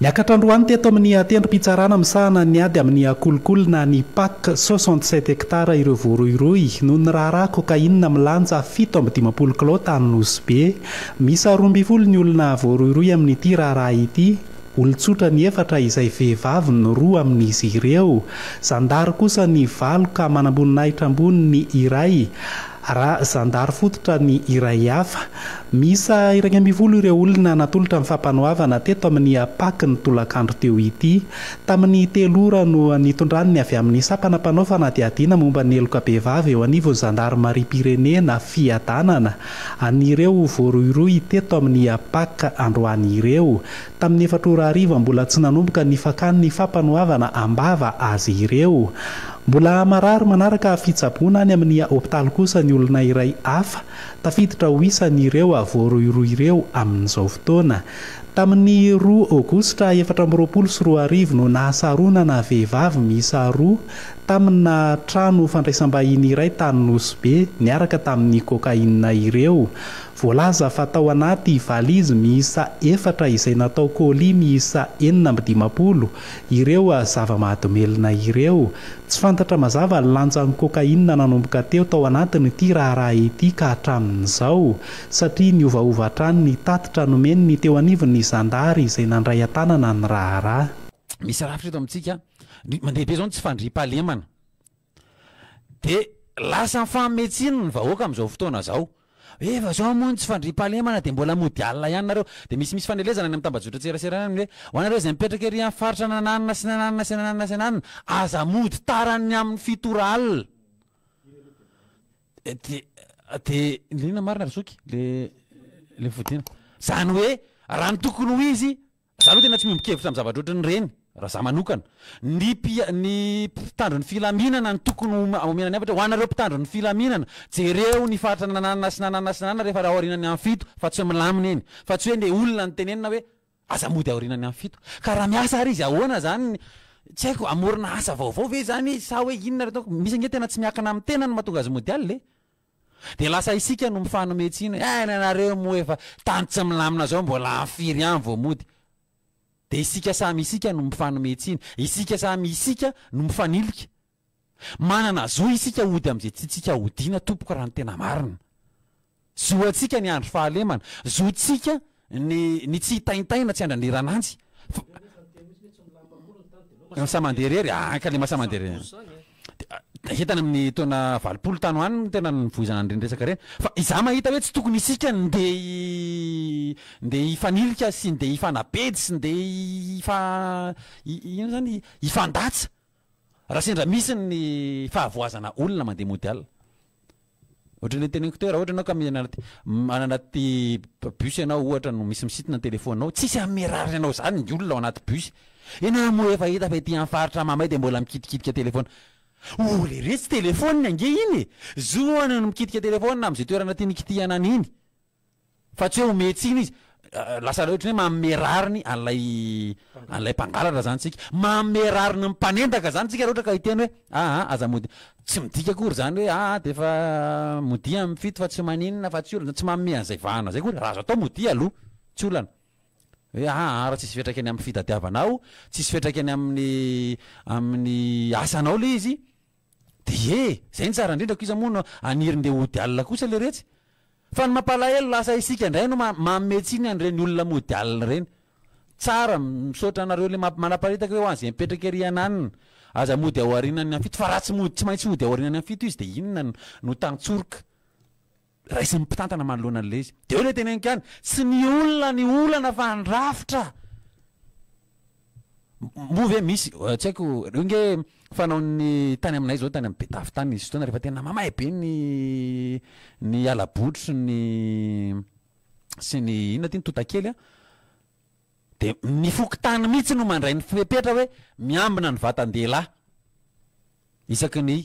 Niakatra androany teto amin'ny tendrom-pitsarana misahana ny ady amin'ny akolokolona ny PAC 67 hektara ireo voaroiroy noho ny raharaha kokainina milanja 7.50 kilao tany nosy be. Misy 12 ny olona voaroiroy amin'ity raharaha ity. Olon-tsotra ny 4 izay vehivavy ny 2 amin'izy ireo. Zandary kosa ny 4 ka manamboninahitra ambony ny iray. Raha zandary fototra ny iray hafa. Misa 20 ireo olona natolotra amin'ny fampanohavana teto amin'ny PAC ny tolakandro teo ity. Tamin'ny 3 ora no nitondraniny avy amin'ny sapanampanao fanadihadiana momba ny heloka behivavy eo anivon'ny zandary Marie-Pyrénée na fiadanana. An'ireo voaroiroy teto amin'ny PAC androany ireo. Tamin'ny 4 ora hariva mbola tsy nanomboka ny fakan'ny fampanohavana ambava azy ireo. Mbola marary manaraka fitsaboana any amin'ny hopitaly kosa ny olona iray hafa. Tafiditra ho isan'ireo voaroiroy ireo amin'izao fotoana. Tamin'ny 2 Aogositra 2024 no nahasaronana vehivavy miisa 2 tamina trano fandraisam-bahiny iray tany nosy be niaraka tamin'ny kokainina ireo. Voalaza fa tao anaty valizy miisa 4 izay natao colis miisa 450 ireo zava-mahadomelina ireo. Tsy fantatra mazava ny lanjan'ny kokainina nanomboka teo tao anatin'ity raharaha ity ka hatramin'izao satria niovaova hatrany ny tatitra nomeniny teo anivon'ny zandary izay nandray an-tanana ny raharaha. Misy rafitra eto amintsika mandehibe zao tsy fandriam-pahalemana dia lasa fahametsiny ny vahoaka amin'izao fotoana zao. Efa zao moa tsy fandriam-pahalemana dia mbola modialina ihany nareo. Dia misy fanelezana any amin'ny tambazotra tserasera any hoe ho anareo izay mipetraka ery amin'ny faritra nananina sy nananina sy nananina sy nananina aza mody tarany amin'ny fitoro alina. Dia lina marina risoky le fodiana. Zany hoe raha ny tokony ho izy, za aloha tena tsy miombon-kevitra amin'ny zavatra ohatran'ny reny. Raha za manokana ny mpitandro ny filaminana ny tokony omena ny hevitra ho anareo mpitandro ny filaminana jereo ny faritra nananina sy nananina sy nananina rehefa aorinany amin'ny fito fa tsy milamina eny fa tsy hoe nde olona ny tenenina hoe aza mody aorinany amin'ny fito ka raha miasa ary izy ahoana zany tsy haiko amorona asa vaovao ve zany sa hoe inona reo misy ange tena tsy miakana amin'ny tena no mahatonga azy mody alina dia lasa isika no mifanometsina nanareo moa efa tany tsy milamina zao mbola afiry ihany vao mody. Dia isika samy isika no mifanometsina, isika samy isika no mifanilika. Manana zo isika hody amin'izay tsitsika hodiana tompoka raha ny tena marina. Zo atsika ny andro fahalemana, zo tsika ny tsy hitaintaina tsy andrandirananjy. Samanderery, ka le mahasamanderery. Hitana amin'ny taona 20 tany ho any tena nivoizana ny resaka reny. Fa izaho mahita hoe tsy tokony isika nde hifanilika sy nde hifanabedy sy nde ino zany hifandatsa raha sendra misy ny fahavoazana olona mandeha modial. Ohatran'ny teneniko teo raha ohatra anao ka anaty bus ianao ohatra no misy misitona ny telefonao tsisy amerary anao zany ny olona ao anaty bus. Ianao moa efa hita fa ety amin'ny faritra mamay dia mbola mikitikitika telefona. Le resy telefony ange iny zoana no mikitika telefona amin'izay toerana tiany kitihana an'iny fa tsy hoe hometsy iny izy lasa ohatra hoe mamerariny an'ilay mpangalatra zany tsika mamerariny mpanendaka zany tsika ohatra ka hiteny hoe aza mody tsy midika akory zany hoe dia efa modia amin'ny fito fa tsy maninona fa tsy olana tsy manome an'izay vahana zay kory raha azo atao modia aloha tsy olana hoe raha tsisy fetraka any amin'ny fitadiavanao tsisy fetraka any amin'ny asanao le izy dia zay ny tsara indrindra ko izy moa no anirindre modialina kosa le retsy fa ny mampalahelo lasa isika indray no mametsiny an'ireny olona modialina reny. Tsara misaotra anareo le manaparitaka hoe ho an'izay mipetraka ery ananina aza mody ao aorinany amin'ny fito fa raha tsy maintsy mody ao aorinany amin'ny fito izy dia inona no tanotsoroka raisiny mpitantana manoloana an'le izy dia hoe le teneniko ihany tsy ny olana fa ndrafitra move misy tsy haiko reo nge fanaony tany aminay zao tany amin'ny Betafy tany izy fotoana rehefa tena mamay be ny alabotry sy ny inona ty ny totakely dia ny foki-tany mihitsy no mandray ny fepetra hoe miambina ny vatan-dehilahy isaky ny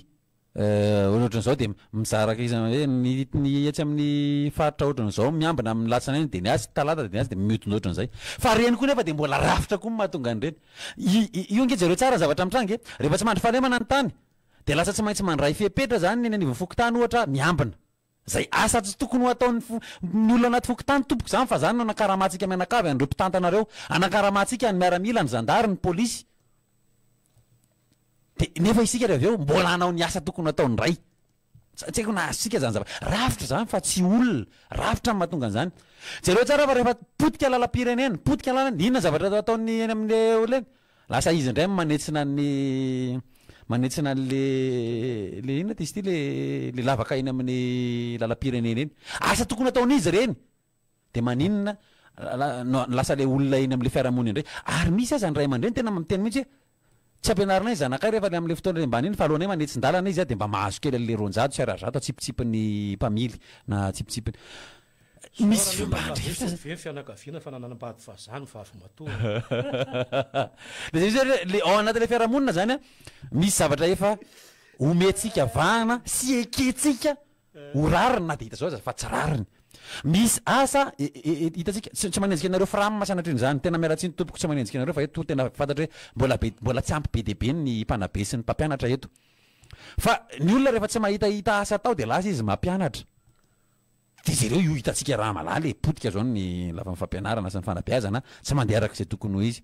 ohatran'izao dia mizaraka izy hoe ny etsy amin'ny faritra ohatran'izao miambina amin'ny latsanainy dia niasy talata dia niasy dia mihodina ohatran'izay fa reny koa nefa dia mbola rafitra koa mahatonga an'ireny io nge jereo tsara zavatra mitrange rehefa tsy mandry fahalemana ny tany dia lasa tsy maintsy mandray fepetra zany ny anivon'ny foki-tany ohatra miambina zay asa tsy tokony ho ataony ny olona anaty fokontany tompoko zany fa zany no anakaramatsika mianakavy andreo mpitantanareo anakaramatsika ny miaramila ny zandary ny polisy de nefa isika re avy eo mbola anao ny asa tokony ataony ray tsy haiko na asika zany rafitra zany fa tsy olona rafitra ny mahatonga an'izany jereo tsara fa rehefa potika lalam-pirenena potika lalana inona zavatra ataony eny amin'le olona eny lasa izy indray manetsina le inona ty izy ty le lavaka iny amin'ny lalam-pirenena eny asa tokony ataon'izy reny de maninona lasa le olona iny am'le fiarahamonina indray ary misy aza ny ray aman-dreny tena miteny mihitsy tsy ampianarina izy zanakay rehefa le am'le fotoana mbany iny fa alohanay manetsin-dalana izy de mba mahazo kely le ronjato sy arazato atsipitsipiny mpamily na tsipitsipiny misy fiambandre fianakaviana fa nananambady fa zany fa afo matoa le ao anatin'le fiarahamonina zany a misy zavatra efa ometsika vahana sy eketsika ho rariny na de hita zao za fa tsy rariny misy asa hitatsika tsy manenjika anareo frama masanatriny zany tena miaratsiny tompoko tsy manenjika anareo fa eto tena fantatra hoe mbola tsy ampy be deabe ny mpanabe sy ny mpampianatra eto fa ny olona rehefa tsy mahitahita asa atao de lasa izy mampianatra de zareo io hitatsika raha malaly potika zao ny lafa ny fampianarana sy ny fanabeazana tsy mandeha araka izay tokony ho izy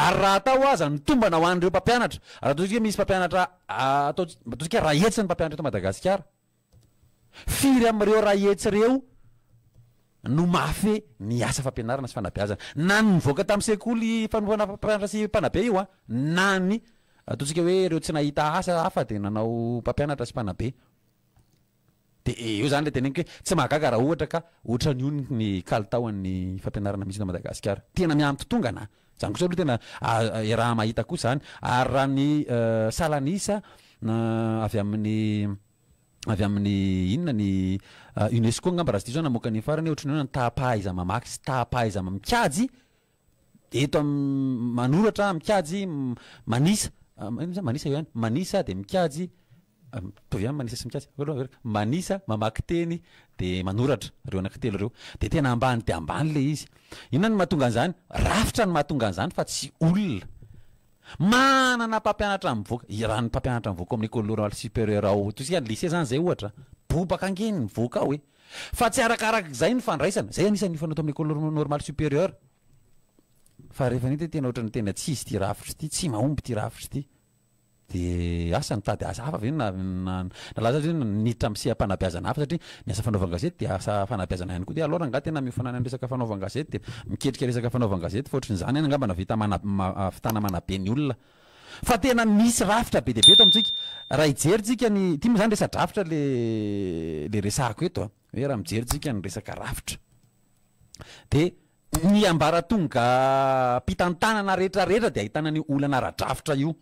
ary raha atao aza ny tombana ho an'ireo mpampianatra raha ataontsika misy mpampianatra ataontsika raha etsy ny mpampianatra eto Madagasikara firy am'ireo raha etsy reo no mafy ny asa fampianarana sy fanabeazana na ny mivoaka tamin'ny sekoly fanovana mpampianatra sy mpanabe io a na ny ataontsika hoe reo tsy nahita asa hafa de nanao mpampianatra sy mpanabe de eo zany le teneniko hoe tsy mahagaga raha ohatra ka ohatrany io ny kalitaon'ny fampianarana misy na Madagasikara tena miampy tongana zany kosa aloha tena raha mahita kosa zany ary raha ny salanisa avy amin'ny inona ny UNESCO ngamba raha sy ty zao namoaka ny farany ohatrany hoe ny tahapahaiza mamaky sy tahapahaiza mikajy eto manoratra mikajy manisa io ihany manisa de mikajy tovy ihany manisa sy mikajy manisa mamaky teny de manoratra reo anankitelo reo de tena ambany de ambany le izy inona ny mahatonga an'izany rafitra ny mahatonga an'izany fa tsy olona manana mpampianatra mivoaka raha ny mpampianatra mivoaka amin'ny école normale supérieure ao tosika ny lycée zany zay ohatra bobaka angeny mivoaka ao fa tsy arakarak'izay ny fandraisana zay anisan'ny fanao to amin'ny école normale supérieure fa rehefa nity tena ohatrany tena tsy izy ty rafitra ty tsy mahomby ty rafitra ty de asa nitady asa hafa ve nalaza niditra am'sia fanabeazana hafa satria miasa fanaovan-gazety de asa fanabeazana ihany koa de alora nga tena miofanana ny resaka fanaovan-gazety de miketrika resaka fanaovan-gazety fa ohatrany zany any angamba navita fitana manabe ny olona fa tena misy rafitra be deabe eto amintsika raha ijeritsika ny ty moa zany resa-drafitra le resako eto hoe raha mijeritsika ny resaka rafitra de ny ambaratonga mpitantanana rehetrarehetra de ahitana ny olana ara-drafitra io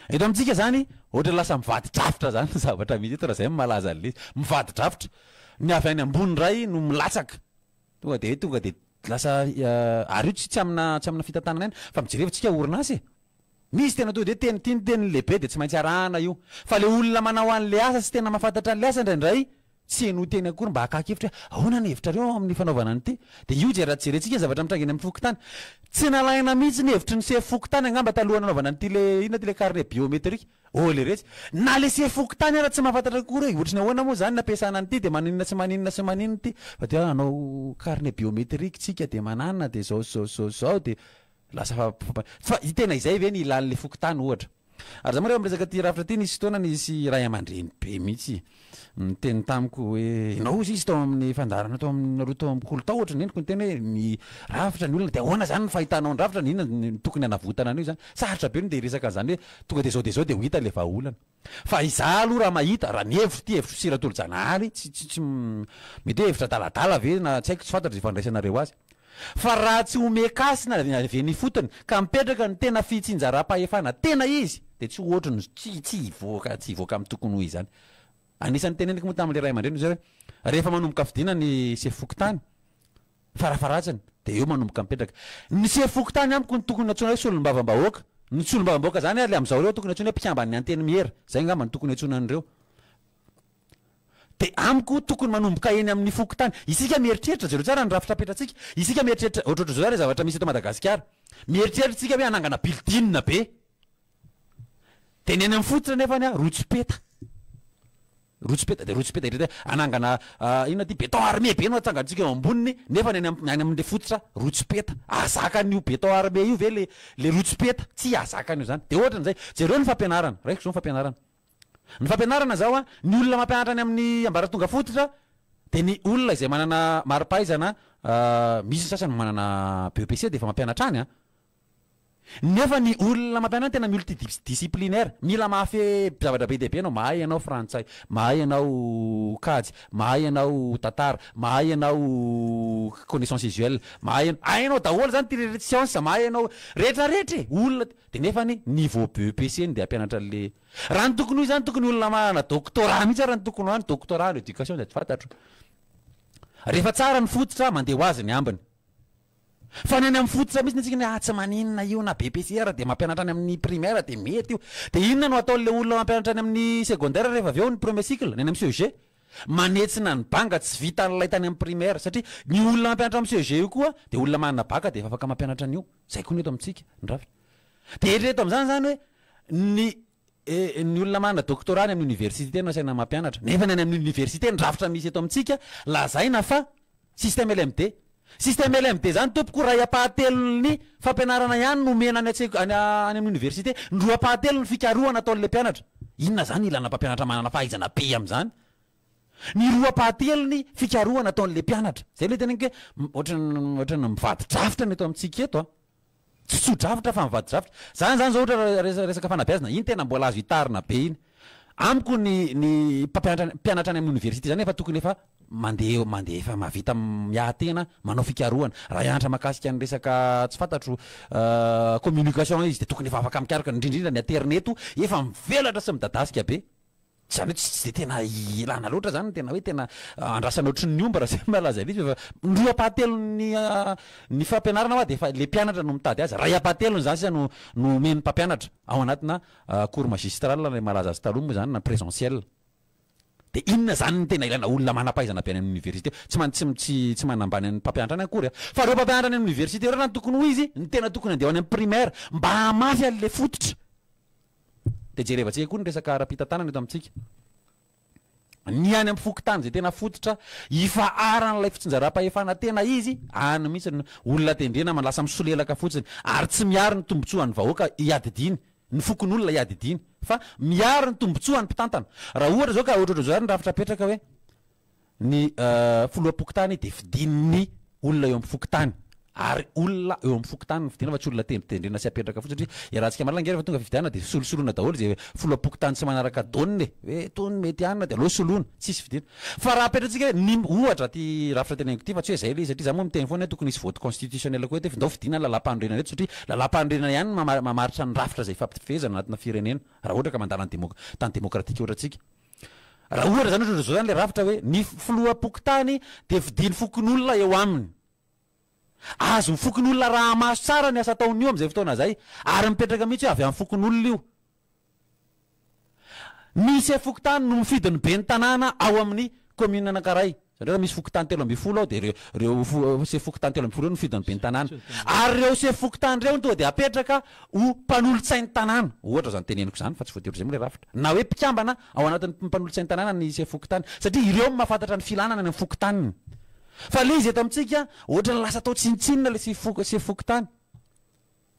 eto amintsika zany ohatra lasa mivady drafitra zany zavatra misy eto raha zay malaza an'le mivady drafitra ny avy any ambony ray no milatsaka tonga de lasa ary io tsy amina fitantanana eny fa mijerevantsika orinasy misy tena to de teny lehibe de tsy maintsy arahana io fa le olona manao an'le asa sy tena mahafantatra an'le asa indraindray tsy eno teny akory mba hakakevitra ahoana ny hevitrareo amin'ny fanaovana anyty de io jerentsika zavatra mitrangeny amin'ny fokotany tsy nalaina mihitsy ny hevitry ny sefy fokotany angamba talohana anaovana nyty le inona ty le carnet biométrique le retsy na le sefy fokotany ara tsy mahafantatra akory ohatrany ahoana moa zany nampiasana anyty de maninona sy maninona ty fa de anao carnet biométrique tsika de manana de zao de lasa fa tena izay ve ny ilan'le fokotany ohatra ary za moa reo amresaka ty rafitra ty nisy fotoana nisy ray aman-dreny be mihitsy nyteny tamiko hoe ianao izy izy tao amin'ny fandarana tao aminareo tao amin'ny kolo tao ohatra ny endriko ny teny hoe ny rafitra ny olona de ahoana zany ny fahitanao ny rafitra ny inona tokony hanavotana an'io zany sarotra be no de resaka zany hoe tonga de zao de ho hita le vahaolana fa izaho aloha raha mahita raha ny hevitro ty hevitro siratolo-janahary tsy mety hoe hevitra daladala ve na tsy haiko tsy fantatra zay fandraisanareo azy fa raha tsy omekasina avy ny fotony ka mipetraka ny tena fitsinjaram-pahefana tena izy de tsy ohatrany tsy hivoaka amin'ny tokony ho izy zany anisan'ny teneniko moa tamin'le ray aman-dreny zay hoe rehefa manomboka fidina ny sefokotany farafaratsany de eo manomboka mipetraka ny sefokotany amiko ny tokony atsona hoe solom-bavambahoaka ny solom-bavambahoaka zany le am'izao reo tokony atsona hoe mpiamban'ny anteny miera zay ngamba ny tokony atsonan'ireo de amiko tokony manomboka eny amin'ny fokotany isika mieritreritra zero tsara ny rafitra petratsika isika mieritreritra ohatrohatro zao re zavatra misy eto Madagasikara mieritreritra tsika hoe anangana bildinina be de ny eny amin'ny fototra nefany rotsopeta rotsipeta de rotsipeta ireny anangana inona ty béton armé be no atsangantsika eo amboniny nefa any amin'le fototra rotsipeta azakan'io béton armé io ve le rotsipeta tsy azakan'io zany de ohatran'izay jereo ny fampianarana raiko zao ny fampianarana zao a ny olona mampianatra any amin'ny ambaratonga fototra de ny olona izay manana mari-pahaizana misy sasany manana BEPC de efa mampianatra any a nefa ny olona mampianatra tena multidisciplinaire mila mafy zavatra be dehibe anao mahay ianao frantsay mahay ianao kajy mahay ianao tatara mahay ianao connaissance visuelle mahay hainao daholo zany ty science mahay ianao rehetrarehetra olona de nefa ny niveau BEPC ny de ampianatra le raha ny tokony io zany tokony olona manana doctorat mihitsy raha ny tokony hoany doctorat en éducation de fantatro rehefa tsara ny fototra mandeha ho azy ny ambiny fa ny any amin'ny fototra mihitsy ntsika tsy maninona io na BPCR de mampianatra any amin'ny primaire de mety io de inona no ataon'le olona mampianatra any amin'ny secondaire rehefa avy eo ny premier cycle ny any amin'ny CEG manetsina ny banga tsy vita n'ilay tany amin'ny primaire satria ny olona mampianatra amin'ny CEG io koa de olona manana baka de efa afaka mampianatra an'io zay koa ny eto amintsika ny rafitra de eto amin'izany zany hoe ny olona manana doctorat ny amin'ny université no asaina mampianatra nefa ny any amin'ny université ny rafitra misy eto amintsika lazaina fa système LMD système LMD zany tompoko ray apahatelon'ny fampianarana ihany nomena any amin'ny université ndroa apahatelony fikarohana ataon'le mpianatra inona zany ilana mpampianatra manana fahaizana be am'zany ny roa apahatelony fikarohana ataon'le mpianatra zay le tena hoe ohatrany mivady drafitra ny eto amintsika eto a tsy tso-drafitra fa mivady drafitra zany zao ohatra resaka fanabeazana iny tena mbola azo hitarina be iny amiko ny mpianatra any amin'ny université zany efa tokony efa mandeha efa mavita miahatena manao fikarohana raha ianatra makasika ny resaka tsy fantatro communication izy de tokony efa afaka mikaroka indrindrindra ny interneto efa mivelatra sy midadasika be zany hoe tsy de tena ilana loatra zany tena hoe tena andrasana ohatry ny omba raha zay malaza izy fa ndroa apahatelo ny fampianarana hoa de efa le mpianatra no mitady azy raha apahatelony zany sisa no meny mpampianatra ao anatina cours magistral le malaza azy taloha moa zany na présentiel de inona zany ny tena ilana olona manam-pahaizana be any amin'ny université tsy manambany ny mpampianatra any akory fa reo mpampianatra any amin'ny université reo raha ny tokony ho izy ny tena tokony andeha any amin'ny primaire mba hamafy an'le fototra de jerevantsika koa ny resaka ara-pitantanana eto amintsika ny any amin'ny fokotany zay tena fototra ifaharan'ilay fitsinjaram-pahefana tena izy any mihitsy olona tendrena lasa misolelaka fotsiny ary tsy miaro ny tombotsoan'ny vahoaka hiadidiny ny fokon'olona hiadidiny fa miaro ny tombotsoan'ny mpitantana raha ohatra zao ka ohatratra zao ary ny rafitra petraka hoe ny foloam-pokotany de fidin'ny olona eo amin'ny fokotany ary olona eo amin'ny fokotany fidina fa tsy olona tendrena sy apetraka fotsiny satria rahantsika malangera fa tonga fividiana de solosoloana daholo zay foloam-pokotany tsy manaraka donne hoe tony mety anina de aleo soloana tsisy fidina fa raha apetratsika hoe ny ohatra ty rafitra teneniko ty fa tsy hoe zay le satria za moa miteny foana hoe tokony isy vote constitutionnel koa hoe ndao fidina ny lalam-pandrenana eto satria lalam-pandrenana ihany mamaritra ny rafitra zay fampifezana anatina firenena raha ohatra ka mandala tany demokratika ohatra tsika raha ohatra zany ohatra zao zany le rafitra hoe ny foloam-pokotany de fidiny fokon'olona eo aminy azo fokon'olona raha maso tsara ny asa taon'io am'izay fotoana zay ary mipetraka mihitsy hoe avy amin'ny fokon'olona io misy fokotany no mifidiny be ny tanàna ao amin'ny commune anankiray satria misy fokotany 3 ao de reo se fokotany 3 no mifidiny be ny tanàna ary reo se fokotany reo tonga de apetraka ho mpanolotsain'ny tanàna ohatra zany teneniko zany fa tsy voatery zay moa le rafitra na hoe mpikambana ao anatin'ny mpanolotsain'ny tanàna ny se fokotany satria ireo mahafantatra ny filanana ny amin'ny fokotaniny fa le izy eto amintsika ohatra ny lasa atao tsinitsinina le se fokotany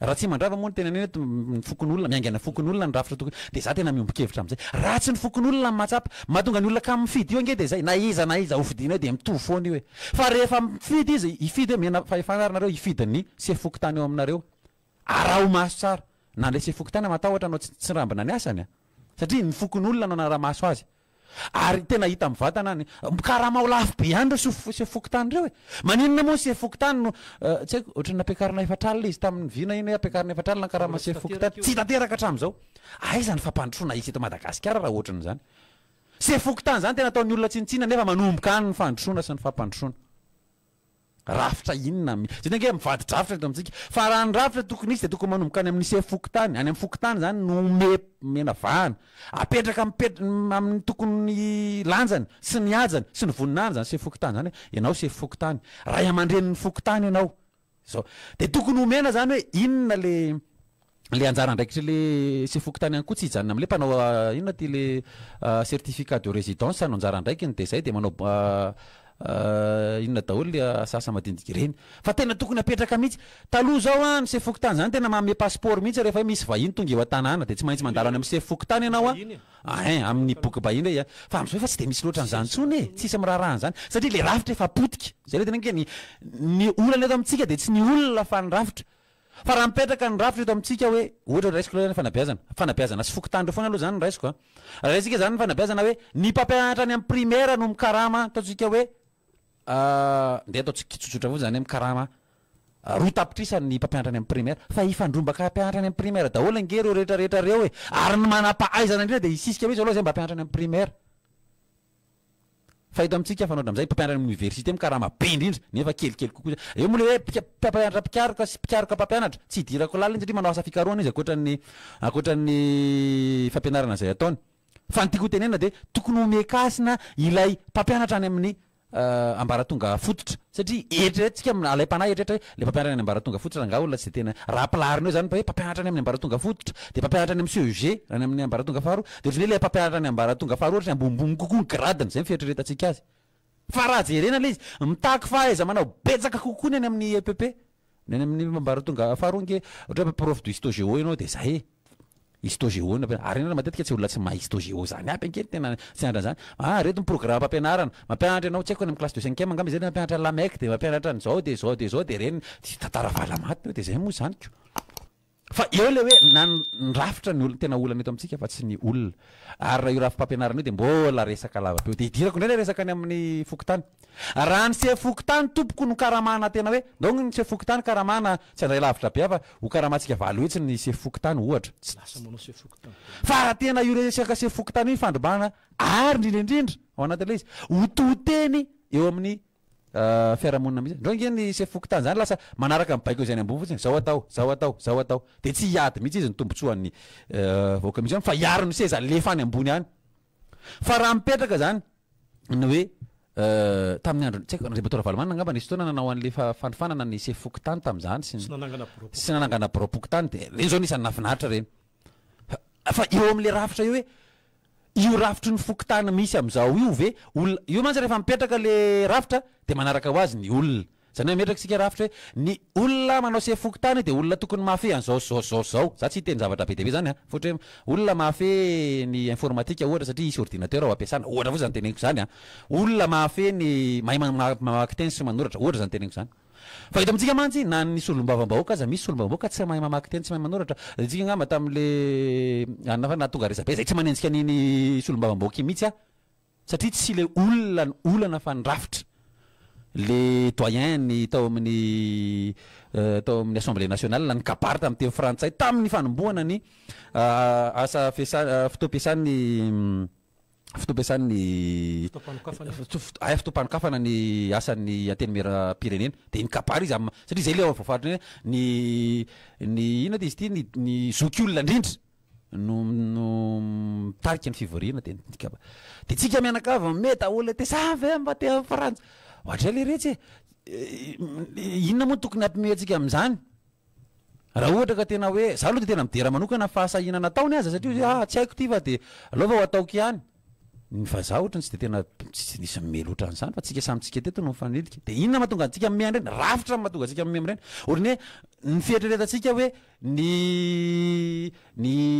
raha tsy mandrava moa ny tena neny ny fokon'olona miaingana fokon'olona ny rafitra tokony de za tena miombokevitra am'izay raha tsy ny fokon'olona ny matsapa mahatonga ny olona ka mifidy io ange de zay na iza ho fidina io de mitovy foana io hoe fa rehefa mifidy izy ifidy hoe mena fahefanarynareo ifidiny se fokotany eo aminareo araha ho maso tsara na le se fokotany matahotra anao tsy rambina ny asany a satria ny fokon'olona anao na raha maso azy ary tena hita mivatana ny karaha mao lafo be ihany reo se fokotany reo e maninona moa se fokotany no tsy haiko ohatrany nampiakarina efatralina izy tamin'ny vina iny hoe ampiakarina efatralina karaha ma se fokotany tsy tanteraka hatram'izao aiza ny fampandrosoana isy eto Madagasikara raha ohatran' zany se fokotany zany tena ataon'ny olona tsinitsina nefa manomboka any ny fandrosoana sy ny fampandrosoana rafitra inona zay tena hoe mivady drafitra eto amintsika fa raha ny rafitra tokony izy de tokony manomboka any amin'ny se fokotany any amin'ny fokotany zany no mena vahana apetraka amin'ny tokony lanjany sy ny ajany sy ny voninany zany se fokotany zany ianao se fokotany raha iamandreniny fokotany ianao zao de tokony homena zany hoe inona le le anjara ndraikitra le sy fokotany ihany koa tsy hijanona am'le mpanao inona ty le certificat de résidence no anjara ndraikiny de zay de manao inona daholo le asasa madinidiky reny fa tena tokony apetraka mihitsy taloha zao ny sefy fokotany zany tena manome passeport mihitsy rehefa misy vahiny tonga eo an-tanàna de tsy maintsy mandalo any amin'ny sefy fokotany ianao amin'ny boky bahiny re fa am'zao efa tsy de misy loatra an'izany tsony e tsisy miraharaha an'izany satria le rafitra efa potika zay le tena nke ny olana eto amintsika de tsy ny olona fa ny rafitra fa raha mipetraka ny rafitra eto amintsika hoe ohatra raisiko loha fanabeazana sy fokotany reo foana aloha zany raisiko raha isika zany fanabeazana hoe ny mpampianatra any amin'ny primaire no mikarama ataontsika hoe nde ataontsika tsotsotra avao zany mikarama roa tapitrisa ny mpampianatra any amin'ny primaire fa ifandrombaka mpianatra any amin'ny primaire daholo ange reo rehetrarehetra reo ary ny manam-pahaizana indrindra de isisika mihitsy aloha zay mba mpianatra any amin'ny primaire fa ito amintsika fanaotra am'zay mpampianatra amin'ny université mikarama be indrindra nefa kelikely kokoa eo moa le hoe mpampianatra mpikaroka sy mpikaroka mpampianatra tsy hidirako laliny satria manao asa fikaroana izy akoatran'ny fampianarana zay ataony fa nytiako tenena de tokony omekasina ilay mpampianatra any amin'ny ambaratonga fototra satria eritreretintsika alay mpanahy eritreretra hoe le mpampianatra any ambaratonga fototra nga olona tsy de tena raha pilariny eo zany hoe mpampianatra any amin'ny ambaratonga fototra de mpampianatra any amin'ny CEG any amin'ny ambaratonga faharoa de ohatrany le mpampianatra any ambaratonga faharoa ohatra ambonimbony kokoa ny gradiny zay fieritreretantsika azy fa raha jerena le izy mitaky fahaiza manao betsaka kokoa ny any amin'ny EPP ny any amin'ny ambaratonga faharoa nke ohatra hoe prof de histo-géo ianao de zay histo-géo ary ina matetika tsy olona tsy mahay histo-géo zany aby ankely tena tsy andra zany reto ny programme mpampianarana mampianatra ianao tsy haiko any amin'ny classe de 5e angamba zay mampianatra lamec de mampianatra an'zao de zao de zao de reny tsy tantara valamaty de zay moa zany ko fa eo le hoe na ny rafitra ny olona tena olana eto amintsika fa tsy ny olona ary raha io rafi-pampianarana io de mbola resaka lava be de hidirako indray resaka any amin'ny fokotany raha ny se fokotany tompoko no karamana tena hoe donc ny se fokotany karamana tsy andray lavitra be fa ho karamatsika valo hetsy ny se fokotany ohatra fa raha tena io resaka se fokotany io fandrombana ary indrindraindrindra ao anatin'ilay izy ho toteny eo amin'ny fiarahamonina mihitsy ndro nge ny se fokotany zany lasa manaraka mibaiko eo zay ny ambony fotsiny zao atao de tsy hiady mihitsy izy ny tombotsoan'ny vahoaka misy fa hiaro ny seza lefa any ambony any fa raha mipetraka zany ny hoe tamin'ny andro tsy haiko rebatora valomanina angamba nisy fotoana nanao an'le fandofanana ny se fokotany tam'zany sy nanangana bropokotany de reny zao nisany nafinaritra reny fa eo am'le rafitra io hoe io rafitry ny fokotana misy am'zao io ve olona io mantsy rehefa mipetraka le rafitra de manaraka ho azy ny olona zany hoe metraka sika rafitra hoe ny olona manao se fokotany de olona tokony mahafehy an'zao zao za tsy hiteny zavatra be de be zany fotry hoe olona mahafehy ny informatika ohatra satria isy ordinateur ao ampiasana ohatra avao zany teneniko zany olona mahafehy ny mahay mamaky teny sy manoratra ohatra zany teneniko zany fa ito amintsika mantsy na ny solom-bavam-bahoaka aza misy solom-bavam-bahoaka tsy mahay mamaky teny tsy mahay manoratra tsika ngamba tam'le anina fa natonga resabe zay tsy manenjika an'iny solom-bavam-bahoaka iny mihitsy satria tsy le olana fa ny rafitra le doyen ny tao amin'ny assemblée nationale ny kabary tamin'ny teny frantsay tamin'ny fanombohana ny asa fitoampiasan'ny fitoampanokafana ny asan'ny anteny mera-pirenena de ny kabary izy satria zay le ao voafaritra ny ina de izy ty ny zoky olona indrindra no mitarika ny fivoriana de tsika mianakava mety olona te savy mba te frantsa ohatra le retsy inona moa tokony ampimeatsika am'zany raha ohatra ka tena hoe za aloha de tena midera manokana fahasahinana ataony aza satria tsy haiko ty fa de aloha va ho ataoko ihany fa za ohatra tsy de tena tsy nisy mime loatra an'izany fa tsika samytsika teto no mifanidika de inona mahatonga antsika mime andreny rafitra mahatonga antsika mime am'reny ohatrany hoe ny fieritreretantsika hoe ny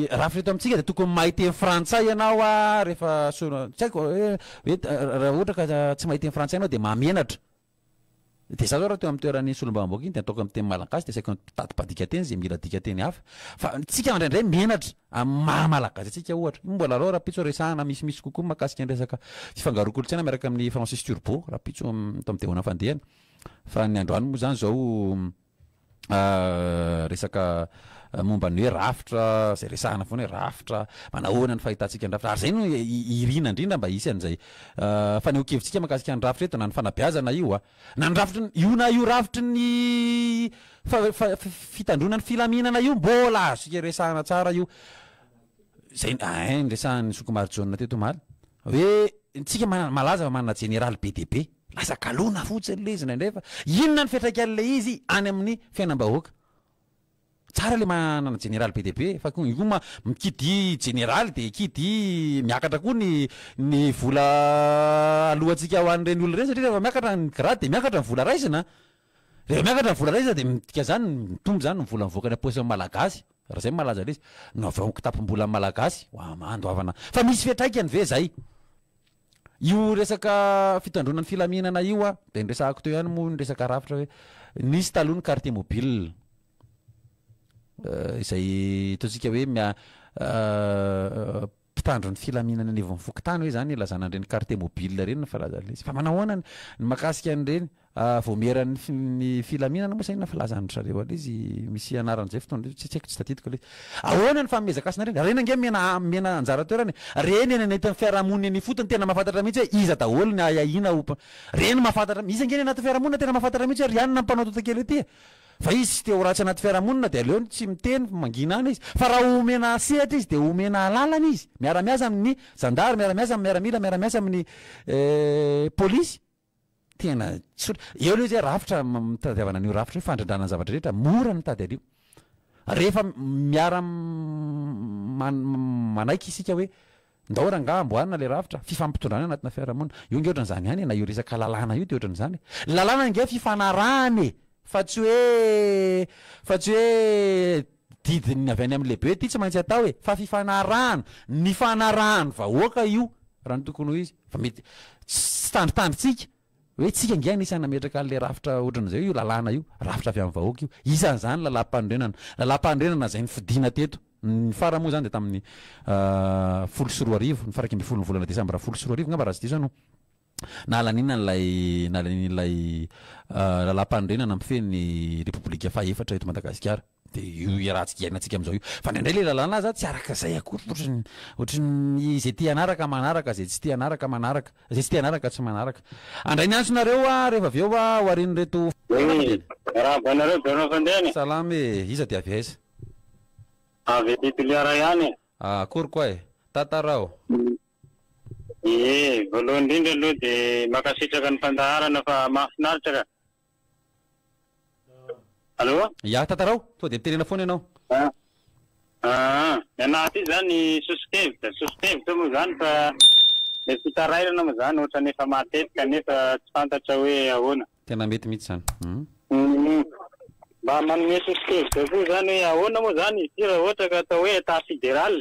rafitra eto amintsika de tokony mahay teny frantsay ianao rehefa tsy haiko hoe raha ohatra ka tsy mahay teny frantsay ianao de mahamenatra de za zao raha teo amin'ny toeran'ny solom-bavam-bahoaka iny de ataoko amin'ny teny malagasy de saiko tadibadika teny zay mila dika teny hafa fa tsika indraindray menatra mahamalagasy atsika ohatra mbola reo raha pitso resahana misimisy kokoa makasika ny resaka fifangaroa-kolontsaina miaraka amin'ny Francis Turbo raha pitso to amin'ny dehoana fandehana fa ny androany moa zany zao resaka momba ny hoe rafitra zay resahana foana hoe rafitra manahoana ny fahitantsika ny rafitra ary zay no irina indrindra mba isy an'izay fanehokevitsika makasika ny rafitra eto na ny fanabeazana io na ny rafitra io na io rafitry ny fitandrona ny filaminana io mbola azosika resahana tsara io zay ny resahan'ny Sokomary John teto maly hoe tsika malaza fa manana général BDB lasa kalona fotsiny le izy nandray fa inona ny fiatraikan'le izy any amin'ny fiainam-bahoaka tsara le manana général be dia be fa koa mikidy général dia kidy miakatra koa ny vola alohantsika ho an'ireny olona ireny satria rehefa miakatra ny grade dia miakatra ny vola raisina rehefa miakatra ny vola raisina dia midika zany mitombo zany ny vola mivoaka ny aposin'ny malagasy raha zay malaza le izy no avy ao kitapom-bola malagasy mandoavana fa misy fiatraikany ve zay io resaka fitandronan'ny filaminana io a dia nresahako teo ihany moa ny resaka rafitra hoe nisy taloha ny quartier mobile izay ataontsika hoe mpitandro ny filaminana ny evon'ny fokotany hoe zany lazana an'ireny quartier mobile reny falazana le izy fa manahoana ny makasika an'ireny voameran'ny filaminana moa saina filazany zareo ale izy misy anaran'izay fotoana tsy haiko tsy tadidiko le ahoana ny famezakasina reny reny ange mena anjara toerany reny eny anatin'ny fiarahamonina ny fotony tena mahafantatra mihitsy hoe iza daholo ny ayaina reny mahafantatra izy angeny anaty fiarahamonina tena mahafantatra mihitsy hoe rianina mpanao totakely ety fa izy tsy te ho ratsy anaty fiarahamonina dia aleony tsy miteny mangina ana izy fa raha omena sehatra izy dia omena lalana izy miaramiasa amin'ny zandary miaramiasa amin'ny miaramila miaramiasa amin'ny polisy tena eo le zay rafitra mitadiavana an'io rafitra hoe fandrindrana zavatra rehetra mora mitady alio rehefa miara manaiky isika hoe ndao ranga amboarina le rafitra fifampitondrana anatina fiarahamonina io nge ohatran'izany ihany na io resaka lalàna io dia ohatran'izany lalàna nge fifanarahany fa tsy hoe didiny avy any amin'ny lehibe ty tsy maintsy atao hoe fa fifanarahana ny fanarahany vahoaka io raha ny tokony ho izy fa mety tsy tandritandritsika hoe tsika nge anisany nametraka an'le rafitra ohatran'izay io lalàna io rafitra avy amin'ny vahoaka io isan'izany lalam-pandrenana zay ny fidina teto ny fara moa zany dia tamin'ny 10 ny faraka amby 10 ny volana desambra 10 ngamba raha tsy diso no nahalanina n'ilay lalam-pandrenana mifeny repoblika faefatra eto Madagasikara dia io raha tsy iainantsika amin'izao io fa indraindray le lalàna za tsy araka zay akory ohatran'ny zay ty anaraka manaraka zay tsy ty anaraka manaraka zay tsy ty anaraka tsy manaraka andray ny antsonareo a rehefa avy eo a ho ariny reto raha banareo Bernard Fandeny salamy iza dia avy aiza avy titulaire ihany akory koa e tatarao voalohany indrindra aloha dia makasitraka ny fandaharana fa mahafinaritra ka allo ya tatarao to dia mitenena foana ianao anaty io zany sosikevitra moa zany fa le fitarairana moa zany ohatra nefa matetika nefa tsy fantatra hoe ahoana tena mety mihitsy zany mba manome sosikevitra koa zany hoe ahoana moa zany izy raha ohatra ka atao hoe état fédéral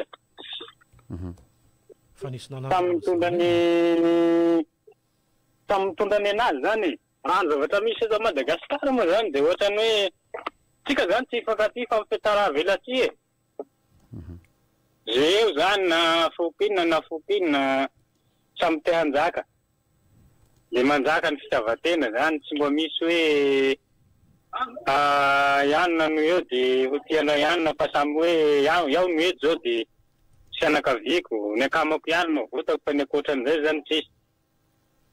samy mitondrany anazy zany raha ny zavatra misy eto Madagasikara moa zany dia ohatrany hoe tsika zany tsy hifankaty fa mifetara velaty e zay eo zany na fopinina samy te hanjaka le manjaka ny fitiavatena zany tsy mba misy hoe ianona no eo dia ho tiana ianona fa samy hoe iaho no eto zao dia sy anakaviako ny akamako ihany no votako fa ny akoatran'izay zany tsisy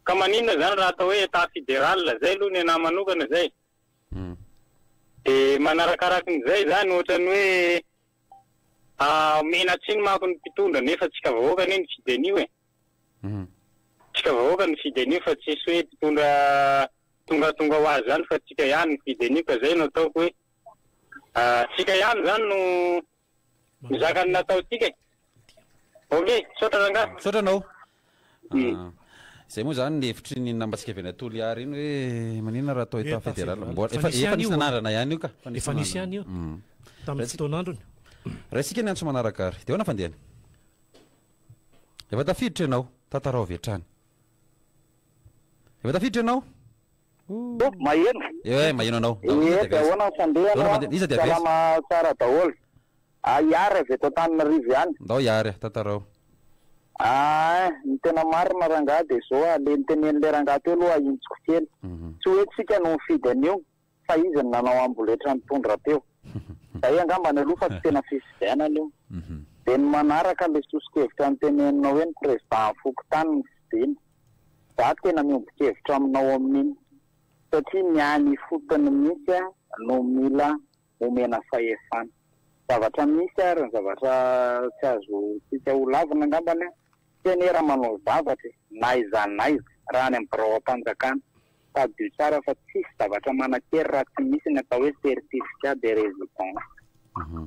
ka maninona zany raha atao hoe état fédéral zay aloha ny anahy manokana zay dia manarakarak'izay zany ohatrany hoe mena tsiny manko ny mpitondra nefa tsika vahoaka ny fidy an'io e tsika vahoaka ny fidy an'io fa tsisy hoe mpitondra tonga ho azy zany fa tsika ihany ny fidy an'io ka zay no ataoko hoe tsika ihany zany no mizaka ny nataotsika e ok sotra ranga sotranao zay moa zany ny hevitry ny nambatsika avy any Toliara iny hoe maninona raha atao état fédéral efa nisy nanarana ihany io ka efa nisy ihany io tamin'ny fotoan'androny raha isika ny antso manaraka ary dia hoana fandehany efa tafiditra ianao tatarao avy hatrany efa tafiditra ianao maheno maheno anao ahoana fandehana iza dia salama tsara daholo iary avy eto Antananarivo ihany ndao iary tatarao ny tena marina rangahy dia zao le nitenen'le rangahy teo aloha intsiko kely tsy hoe tsika no mifidy an'io fa izy ny nanao amboletra nitondra teo zay angambany aloha fa tsy tena fifidiana an'io dia ny manaraka le sosikevitra nitenenina hoe ny président fokotany ny fidiny za tena miombon-kevitra aminao amin'iny satria ny any fotony mihitsy no mila omena fahefana zavatra misy ary ny zavatra tsy azo tsika ho lavina angambany tenera manao zavatra na iza raha ny amin'ny birao am-panjakana sady tsara fa tsisy zavatra manakery raha tsy misy ny atao hoe certificat de résidence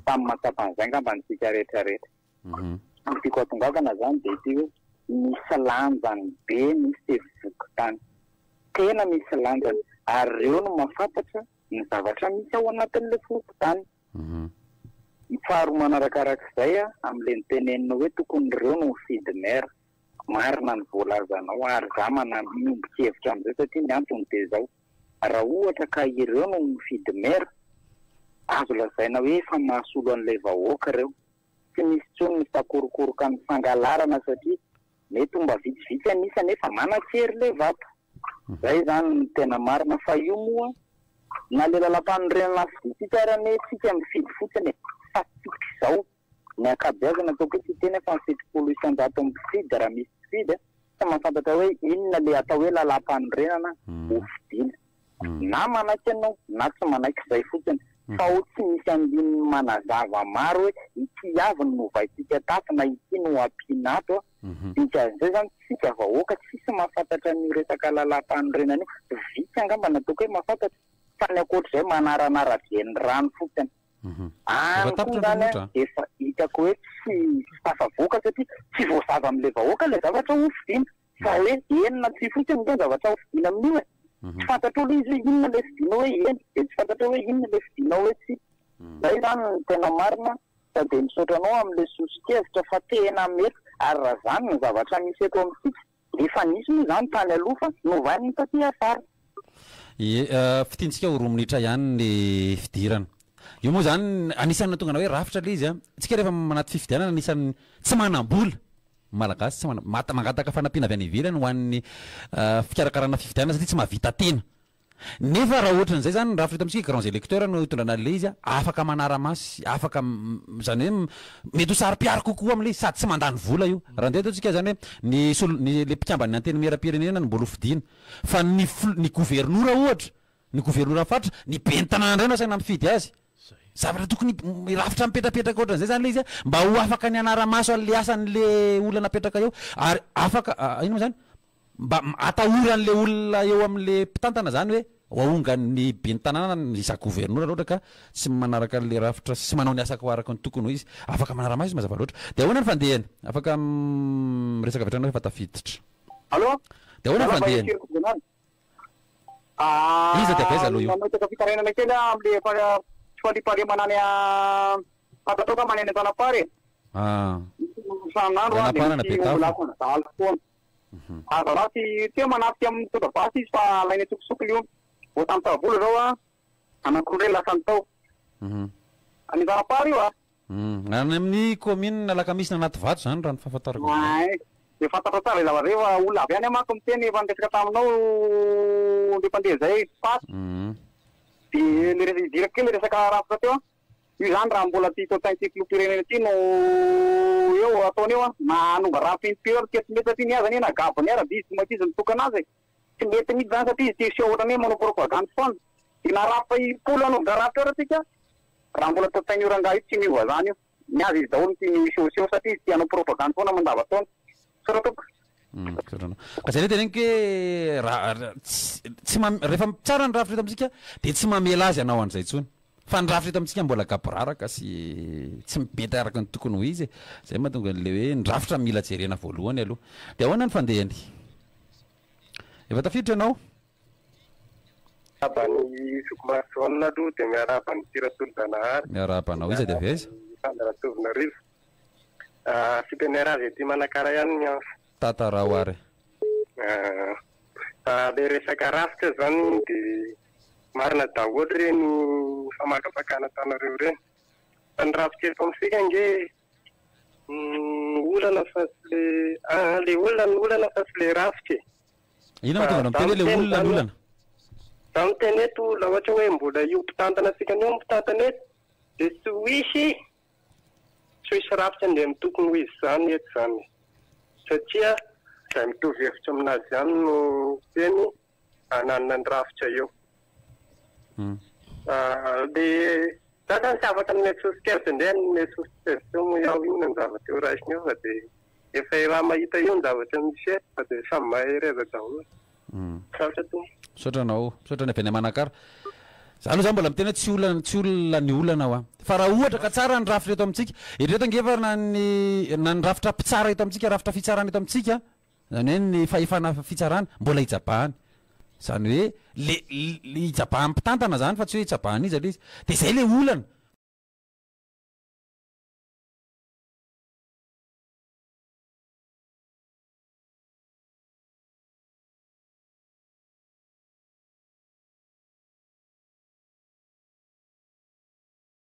tamin'ny matsapan'izay ngambantsika rehetrarehetra ny tiako atongavana zany de ty hoe misy lanjany be misy tevoky tany tena misy lanjany ary reo no mahafantatra ny zavatra misy ao anatin'le fokontany ny faharoa manarakarak'izay am'le nitenenina hoe tokony reo no mifidy maire marina ny voalazanao ary za miombon-kevitra am'izay satria ny antony de zao raha ohatra ka ireo no mifidy maire azo lazaina hoe efa mahasolo an'ilay vahoaka reo tsy misy tsony misakorokoroka ny fangalarana satria mety mba vitsivitsy anisa nefa manatsery le vato zay zany ny tena marina fa io moa na le lalam-panorenana fitsarane tsika mifidy fotsiny fa tsika izao ny akabeazana ataoko hoe tsy tena fa ny 7 isan-jato mifidy raha misy fidy fa mahafantatra hoe inona le atao hoe lalam-panorenana hofidiana na manaiky anao na tsy manaiky izay fotsiny fa ho tsy misy andiny manazava maro hoe ity avy no novaitsika tato na ity no ampinato zay zany tsika vahoaka tsisy mahafantatra ny resaka lalam-panorenana io vitsy angamba nataoko hoe mahafantatra fa ny akoatr'izay manaranara-diany rano fotsiny any zany efa hitako hoe tsy tafavoaka satria tsy voazava am'le vahoaka le zavatra hofidiana fa hoe enina tsy fotsiny nge zavatra hofidiana amin'io e tsy fantatra olo izy inona le fidinao hoe eny de tsy fantatra hoe inona le fidinao hoe tsy zay zany ny tena marina sady misaotranao am'le sosikevitra fa tena mety ary raha zany ny zavatra misy eto amintsika efa nisy moa zany tany aloha fa novaniny taty afara fitintsika ho 2 minitra ihany ny fidirana io moa zany anisan'ny natongana hoe rafitra le izy tsika rehefa manaty fifidianana anisan'ny tsy manam-bola malagasy tsy mangataka fanampiana avy any ivelany ho an'ny fikarakarana fifidianana satria tsy mahavita tena nefa raha ohatran'izay zany rafitra eto amintsika grands électeurs no hitondrana le izy afaka manara-masy afaka zany hoe mety ho sary-piary kokoa am'le sady tsy mandany vola io raha ndeha atsika zany hoe le mpikambany anteny miera-pirenena ny mbola hofidiana fa ny gouvernoura ohatra ny gouvernoura fatra ny ben'ny tanàna indray no asaina mifidy azy zavatra tokony rafitra mipetrapetraka ohatran'izay zany le izy mba ho afaka ny anara-maso an'le asan'le olona napetraka eo ary afaka ino moa zany mba atahoran'le olona eo am'le mpitantana zany hoe hoahonga ny ben'ny tanàna ny isa gouvernoura loatra ka tsy manaraka an'le rafitra sy manao ny asaka ho araka ny tokony ho izy afaka manara-maso izy mazava loatra de ahoana ny fandehany afaka resaka avy atrana efa tafiditra allo de ahoana ny fandehany izy de avaiza aloha io nametaka fitarenana kely am'le faliparemanany atatoka maneny Antanapary sanandro Antanapary olako nadalo foana aza ratsy te manafiky amin'ny tonga basy izy fa alainy tsokosokony io vo tamin'ny tavola zao anakondray lasany tao any Antanapary io any amin'ny commune Alakamisy anaty vato zany raha ny fahafantarako de fantatra tsara izy rehefa olona avy any amako miteny efa niresaka taminao le mpandeha zay fasy de le diraka kely resaka rafitra teo io zany raha mbola ty encyclopédienne ty no eo ataony eo na anonga rapinpeur tsy mety aty niazany na gabony ara de izy tsy mety izy mitokana azy tsy mety mity zany satria izy te sia ohatrany hoe manao propagande foana de na rapa ipolo anonga rapeur atsika raha mbola taitainy oranga io tsy miova zany io niazy izy daholo ty miseoseo satria izy ty anao propagande foana mandavatona soratoko zay le teneniko hoe tsy rehefa tsara ny rafitra eto amitsika de tsy mamela azy anao an'izay tsony fa ny rafitra eto amitsika mbola gaboraraka sy tsy mibety araka ny tokony ho izy zay mahatonga an'le hoe ny rafitra mila jerena voalohany aloha de ahoana ny fandehany efa tafiditra ianao abany sokomasoana aloha de miarabany tiratolo-danahary miarabanao izy de avaiza fandaratovina rivo fitenera azy ty manakara ihany mianfa tatarao ary le resaka rafitra zany de marina daholo reny famakapakana tanareo reny fa ny rafitra eto amitsika nge olana fa sy le olana fa sy le rafitra ina mahatonga miteny le olona ny olana za miteny eto la ohatra hoe mbola io mpitantana atsika ny eo mpitantana eto de tsy hoisy rafitra nde mitokony ho izy zany eto zany satria zay mitovy hevitra aminazy zany no teny ananina ny rafitra eo de zany zavatra ny sosikevitra ndray ny sosikevitra eo mo iaho io ny zavatra eo raisiny eo fa de efa raha mahita eo ny zavatra misy fa de samy mahay reza daholo zavatra to misaotranao misaotrany avy any Manakara za aloha zany mbola mitena tsy olona ny olana ao a fa raha ohatra ka tsara ny rafitra eto amintsika ireto angefa na ny rafitra mpitsara eto amintsika rafitra fitsarana eto amintsika zany hoe ny fahefana fitsarana mbola ijabahany zany hoe le ijabahany mpitantana zany fa tsy hoe ijabahany izy aloha izy de zay le olana